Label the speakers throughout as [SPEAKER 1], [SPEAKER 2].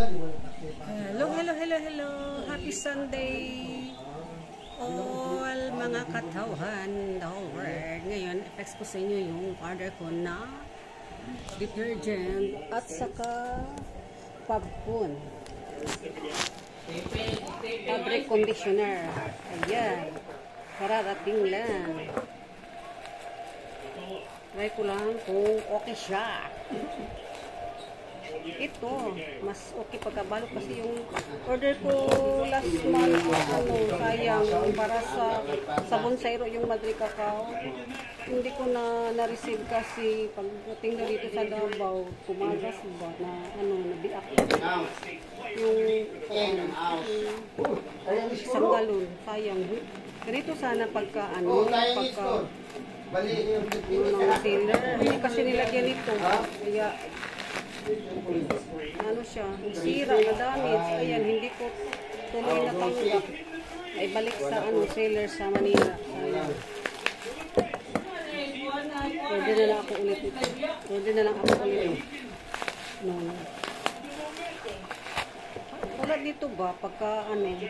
[SPEAKER 1] Hello, hello, hello, hello. Happy Sunday. All mga katawhan the whole world. Ngayon, i-text ko sa inyo yung order ko na detergent at saka pabon. Fabric conditioner. Ayan. Kararating lang. Try ko lang kung okay siya. Ito, mas okay pagkabalot kasi yung order ko last month, sayang, para sa Bonsai yung Madre Cacao. Hindi ko na-receive kasi pagdating na dito sa Davao, kumagas ba na nabiak. Yung isang galon, sayang. Ganito sana pagka mga sealer. Hindi kasi nilagyan ito. Kaya siya, sira na damage. Ayan, hindi ko tuloy natanggap. Ay balik sa seller sa Manila. Ayan. Order na lang ako ulit ito. No. Tulad dito ba, pagka bali.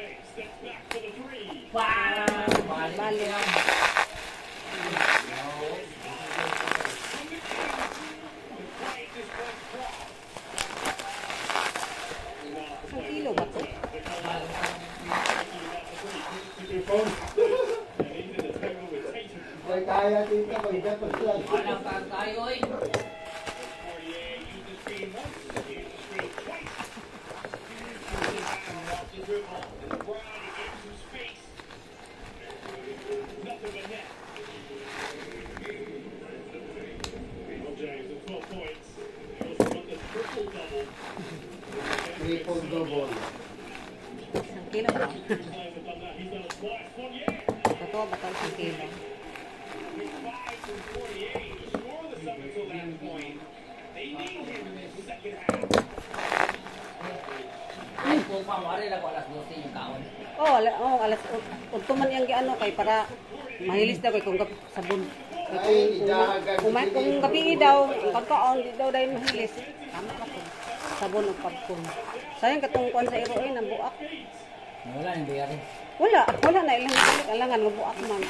[SPEAKER 1] Ang kilo ba ito?
[SPEAKER 2] Kaya dito, mag-dapat lang.
[SPEAKER 3] Walang tayo eh.
[SPEAKER 2] Triple double.
[SPEAKER 1] Isang kilo ba? Totoo ba ito isang kilo? Alas unto man yang giano kay para mahilis daw kay kung sabon. Kung gabi daw, pagkaon di daw dahil mahilis. Tama ka po. Sabon o pagkon. Sayang katong kuan sa iro ay nabuak.
[SPEAKER 3] Wala nang biyari.
[SPEAKER 1] Wala na ilang balik alangan mabuak man.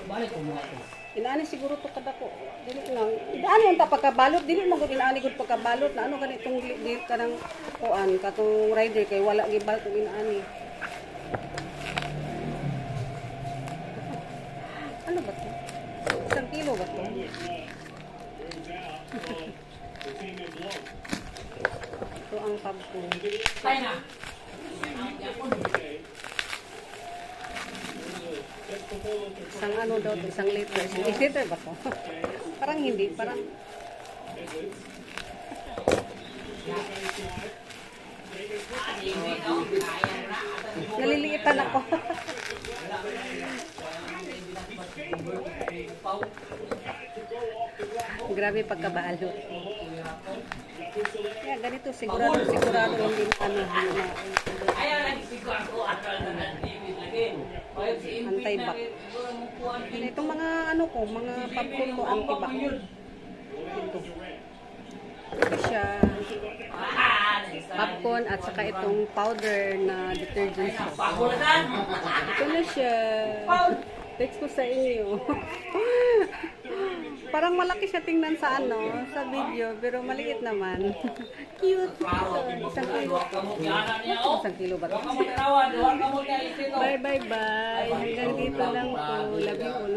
[SPEAKER 3] Balik ko mo ito.
[SPEAKER 1] Inaani siguro to kada ko. Dili nang ano yung pagkabalot, dili mo gud inaani gud pagkabalot na ganitong dili kanang kuan katong rider kay wala gibal kung inaani. Ano ba to? Isang kilo ba to? Ito ang pub ko.
[SPEAKER 3] Kaya na.
[SPEAKER 1] Isang daw, isang liter. Isang liter ba to? Parang hindi, parang naliliitan ako. Grabe pagkabalot. Kaya ganito sigurado hindi anti-bac. Itong mga mga popcorn ko anti-bac. Ito siya. Popcorn at saka itong powder na detergent sauce. Ito na siya. Text ko sa inyo. Parang malaki siya tingnan sa video, pero maliit naman. Cute. Isang kilo ba ito? Bye. Hanggang dito lang po. Love you all.